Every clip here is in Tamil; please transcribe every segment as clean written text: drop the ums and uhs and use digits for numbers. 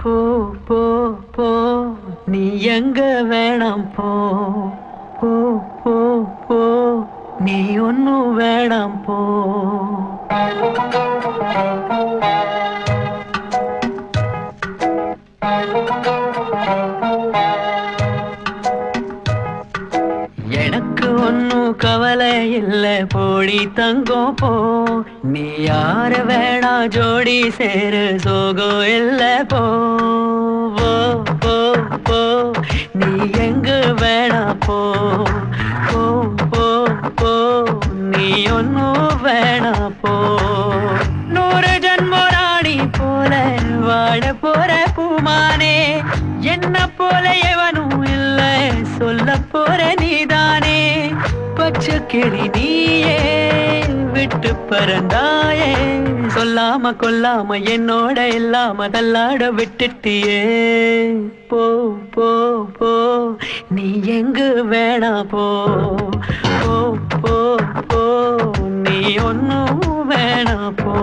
போ போ போ நீ எங்க வேணாம் போ போ போ போ நீ ஒன்னும் வேணாம் போ. எனக்கு ஒன்னும் கவலை இல்ல போடி தங்கம் போ. நீ யார வேணா ஜோடி சேரு சோகம் இல்ல போ போ போ நீ எங்க வேணா போ போ போ போ நீ ஒன்னும் வேணா போ. 100 ஜன்ம ராணி போல வாழ போற பூமானே, என்ன போல எவனும் இல்ல சொல்ல போற நீதானே. பச்சை கிளி நீயே விட்டு பறந்தாயே, சொல்லாம கொல்லாம என்னோட இல்லாம தள்ளாட விட்டுட்டியே. போ போ போ நீ எங்க வேணா போ போ போ போ நீ ஒன்னும் வேணா போ.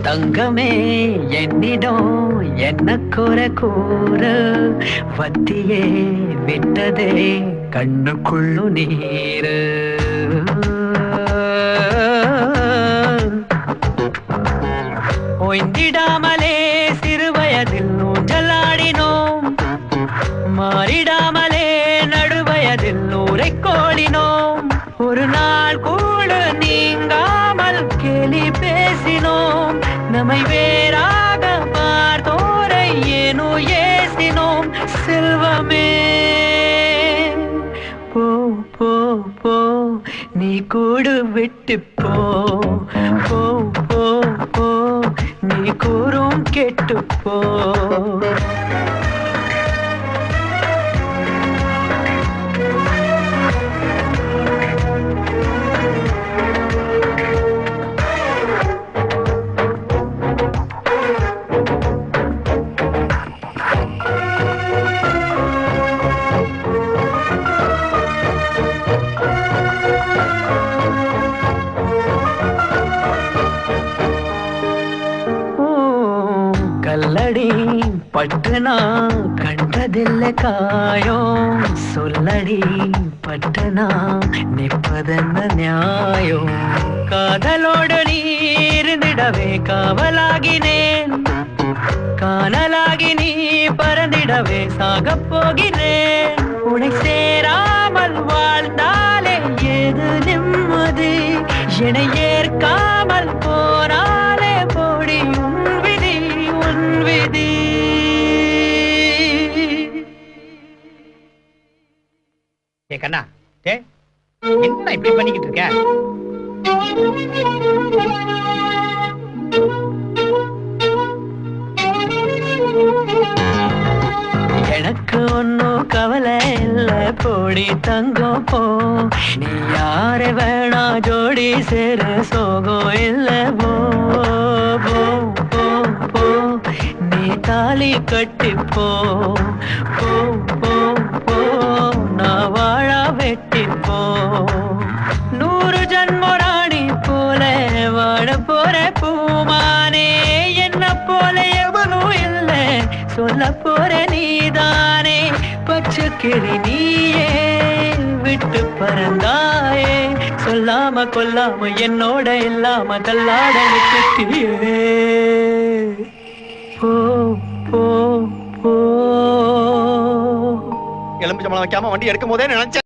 தங்கமே என்னிடம் என்ன குறை கூற, வத்தியே விட்டதே கண்ணுக்குள்ளு நீரு. ஓய்ந்திடாமலே சிறு வயதில் ஊஞ்சலாடினோம், மாறிடாமலே நடுவயதில் ஊரை கோடினோம். ஒரு நாள் கூட நீங்காமல் கேலி பேசினோம், நம்மை வேறாக பார்த்தோரை ஏனோ ஏசினோம். செல்வமே போ போ போ நீ கூடு விட்டு போ போ போ போ நீ கூறும் கெட்டு போ. கல்லடி பட்டுனா கண்டதில்லை காயம், சொல்லடி பட்டுனா நிற்பதென்ன நியாயம். காதலோடு நீ இருந்திடவே காவலாகினேன், காணலாகி நீ பறந்திடவே சாகப் போகிறேன். உன்னை சேராமல் வாழ்ந்தாலே ஏது நிம்மதி, என்னை ஏற்காமல் போனாலே போடி உன் விதி உன் விதி. ஏ கண்ணா, ஏ என்ன இப்படி பண்ணிக்கிட்டு இருக்க? எனக்கு ஒன்னும் கவலை இல்ல போடி தங்கம் போ. நீ யார வேணா ஜோடி சேரு சோகம் இல்ல போ போ போ போ நீ தாலி கட்டி போ போ போ போ நான் வாழ வெட்டி போ. 100 ஜன்ம ராணி போல வாழ போற பூமானே, என்ன போல எவனும் இல்ல சொல்ல போற நீதானே. பச்சை கிளி நீயே விட்டு பறந்தாயே, சொல்லாம கொல்லாம என்னோட இல்லாம தள்ளாட விட்டுட்டியே. போ போ போ எலும்பு சம்பளம் வைக்காம வண்டி எடுக்கும் போதே நினைச்சேன்.